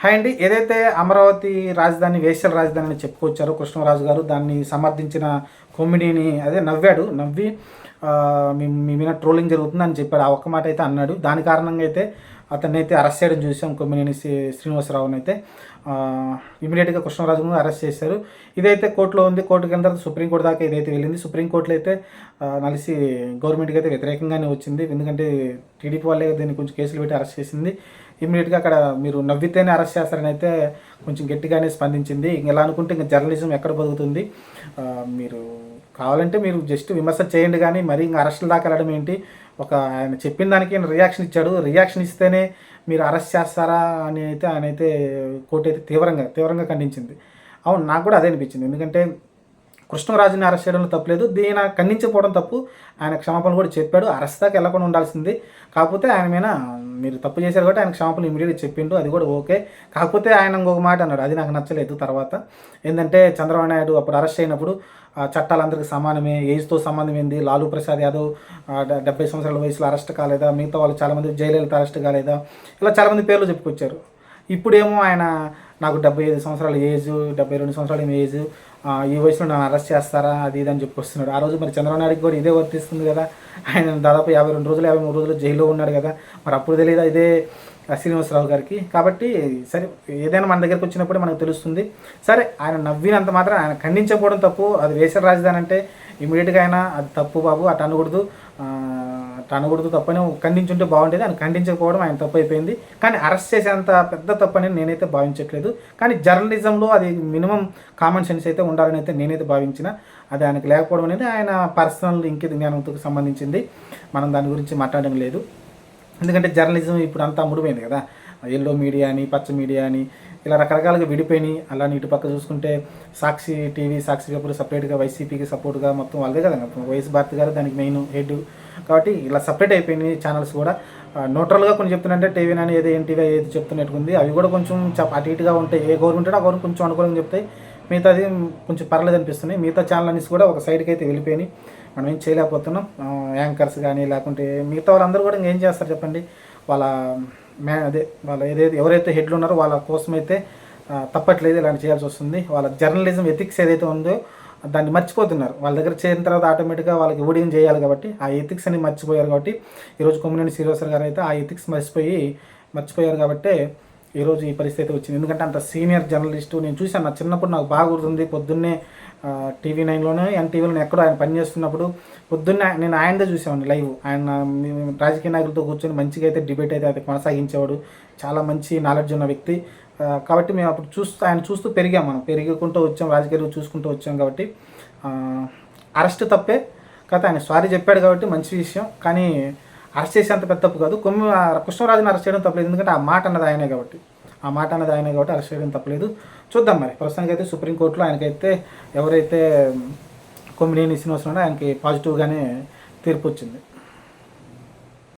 Hi అండి. ఏదైతే అమరావతి రాజధాని వేశ్యల రాజధాని అని చెప్పుకొచ్చారో కృష్ణరాజు గారు, దాన్ని సమర్థించిన కొమ్మిడిని అదే నవ్వాడు. నవ్వి మీ మీద ట్రోలింగ్ జరుగుతుందని చెప్పాడు. ఆ ఒక్క మాట అయితే అన్నాడు. దాని కారణంగా అయితే అతన్ని అయితే అరెస్ట్ చేయడం చూసాం. కొమ్మినేని శ్రీనివాసరావుని అయితే ఇమీడియట్గా కృష్ణరాజును అరెస్ట్ చేశారు. ఇదైతే కోర్టులో ఉంది. కోర్టుకి వెళ్ళిన తర్వాత సుప్రీంకోర్టు దాకా ఇదైతే వెళ్ళింది. సుప్రీంకోర్టులో అయితే నలిసి గవర్నమెంట్కి అయితే వ్యతిరేకంగానే వచ్చింది. ఎందుకంటే టీడీపీ వాళ్ళే దీన్ని కొంచెం కేసులు పెట్టి అరెస్ట్ చేసింది. ఇమీడియట్గా అక్కడ మీరు నవ్వితేనే అరెస్ట్ చేస్తారని అయితే కొంచెం గట్టిగానే స్పందించింది. ఎలా అనుకుంటే ఇంకా జర్నలిజం ఎక్కడ బతుకుతుంది? మీరు కావాలంటే మీరు జస్ట్ విమర్శ చేయండి, కానీ మరి ఇంకా అరెస్టుల దాకా వెళ్ళడం ఏంటి? ఒక ఆయన చెప్పిన దానికి రియాక్షన్ ఇచ్చాడు. రియాక్షన్ ఇస్తేనే మీరు అరెస్ట్ చేస్తారా అని అయితే ఆయన అయితే కోర్టు అయితే తీవ్రంగా ఖండించింది. అవును, నాకు కూడా అదే అనిపించింది. ఎందుకంటే కృష్ణరాజుని అరెస్ట్ చేయడంలో తప్పలేదు, దీని ఖండించకపోవడం తప్పు. ఆయన క్షమాపణ కూడా చెప్పాడు. అరెస్ట్ దాకా వెళ్ళకుండా ఉండాల్సింది. కాకపోతే ఆయన మీద మీరు తప్పు చేశారు కాబట్టి ఆయన క్షమాపణ ఇమీడియట్గా చెప్పిండు, అది కూడా ఓకే. కాకపోతే ఆయన ఇంకొక మాట అన్నాడు, అది నాకు నచ్చలేదు. తర్వాత ఏంటంటే చంద్రబాబు నాయుడు అప్పుడు అరెస్ట్ అయినప్పుడు చట్టాలందరికీ సమానమే, ఏజ్తో సంబంధం ఏంది, లాలూ ప్రసాద్ యాదవ్ 70 సంవత్సరాల వయసులో అరెస్ట్ కాలేదా, మిగతా వాళ్ళు చాలామంది జయలలిత అరెస్ట్ కాలేదా, ఇలా చాలామంది పేర్లు చెప్పుకొచ్చారు. ఇప్పుడేమో ఆయన నాకు 75 సంవత్సరాల ఏజ్, 72 సంవత్సరాల ఏజ్, ఈ వయసులో నన్ను అరెస్ట్ చేస్తారా అది ఇది అని చెప్పుకొస్తున్నాడు. ఆ రోజు మరి చంద్రబాబు నాయుడుకి కూడా ఇదే వర్తిస్తుంది కదా. ఆయన దాదాపు 52 రోజులు 53 రోజులు జైల్లో ఉన్నాడు కదా. మరి అప్పుడు తెలియదా ఇదే శ్రీనివాసరావు గారికి? కాబట్టి సరే, ఏదైనా మన దగ్గరికి వచ్చినప్పుడు మనకు తెలుస్తుంది. సరే, ఆయన నవ్వినంత మాత్రం ఆయన ఖండించకపోవడం తప్పు. అది వేశ్యల రాజధాని అంటే ఇమీడియట్గా ఆయన అది తప్పు బాబు, అటు అనకూడదు తప్పని ఖండించుంటే బాగుండేది. ఆయన ఖండించకపోవడం ఆయన తప్పు అయిపోయింది. కానీ అరెస్ట్ చేసేంత పెద్ద తప్పు అని నేనైతే భావించట్లేదు. కానీ జర్నలిజంలో అది మినిమం కామన్ సెన్స్ అయితే ఉండాలని అయితే నేనైతే భావించిన. అది ఆయనకు లేకపోవడం అనేది ఆయన పర్సనల్ ఇంకిత జ్ఞానంతో సంబంధించింది. మనం దాని గురించి మాట్లాడడం లేదు. ఎందుకంటే జర్నలిజం ఇప్పుడు అంతా ముడిపోయింది కదా. ఎల్లో మీడియా అని, పచ్చ మీడియా అని, ఇలా రకరకాలుగా విడిపోయినాయి. అలానే ఇటు పక్క చూసుకుంటే సాక్షి టీవీ, సాక్షి పేపర్ సపరేట్గా వైసీపీకి సపోర్ట్గా మొత్తం వాళ్ళదే కదా. వైఎస్ భారతి గారు దానికి మెయిన్ హెడ్. కాబట్టి ఇలా సపరేట్ అయిపోయినాయి ఛానల్స్ కూడా. న్యూట్రల్గా కొన్ని చెప్తున్నంటే టీవీ అని ఏదో ఎన్టీవీ ఏది చెప్తున్నట్టుకుంది. అవి కూడా కొంచెం అటు ఇటుగా ఉంటాయి. ఏ గవర్నమెంట్ ఆ గవర్నమెంట్ కొంచెం అనుకూలంగా చెప్తాయి, మిగతాది కొంచెం పర్లేదు అనిపిస్తున్నాయి. మిగతా ఛానల్ అనేసి కూడా ఒక సైడ్కి అయితే వెళ్ళిపోయినాయి. మనం ఏం చేయలేకపోతున్నాం. యాంకర్స్ కానీ లేకుంటే మిగతా వాళ్ళందరూ కూడా ఇంకేం చేస్తారు చెప్పండి? వాళ్ళ ఎవరైతే హెడ్లు ఉన్నారో వాళ్ళ కోసం అయితే తప్పట్లేదు, ఇలాంటి చేయాల్సి వస్తుంది. వాళ్ళ జర్నలిజం ఎథిక్స్ ఏదైతే ఉందో దాన్ని మర్చిపోతున్నారు. వాళ్ళ దగ్గర చేరిన తర్వాత ఆటోమేటిక్గా వాళ్ళకి ఓడియం చేయాలి కాబట్టి ఆ ఎథిక్స్ అని మర్చిపోయారు. కాబట్టి ఈరోజు కొమ్మినేని శ్రీనివాసరావు గారు అయితే ఆ ఎథిక్స్ మర్చిపోయారు కాబట్టి ఈరోజు ఈ పరిస్థితి వచ్చింది. ఎందుకంటే అంత సీనియర్ జర్నలిస్టు నేను చూశాను. నా చిన్నప్పుడు నాకు బాగా గుర్తుంది. పొద్దున్నే టీవీ 9లోనే ఎన్టీవీలో ఎక్కడో ఆయన పనిచేస్తున్నప్పుడు పొద్దున్నే నేను ఆయనదే చూసేవాడిని లైవ్. ఆయన రాజకీయ నాయకులతో కూర్చొని మంచిగా అయితే డిబేట్ అయితే అది కొనసాగించేవాడు. చాలా మంచి నాలెడ్జ్ ఉన్న వ్యక్తి. కాబట్టి మేము అప్పుడు ఆయన చూస్తూ పెరిగాం. మనం పెరుగుకుంటూ వచ్చాం, రాజకీయాలు చూసుకుంటూ వచ్చాం. కాబట్టి అరెస్ట్ తప్పే కాకపోతే ఆయన సారీ చెప్పాడు కాబట్టి మంచి విషయం. కానీ అరెస్ట్ చేసేంత పెద్ద తప్పు కాదు. కృష్ణరాజుని అరెస్ట్ చేయడం తప్పలేదు. ఎందుకంటే ఆ మాట అన్నది ఆయనే కాబట్టి అరెస్ట్ చేయడం తప్పలేదు. చూద్దాం మరి. ప్రస్తుతానికి అయితే సుప్రీంకోర్టులో ఆయనకైతే ఎవరైతే కొమ్మినేని శ్రీనివాసరావు ఆయనకి పాజిటివ్గానే తీర్పు వచ్చింది.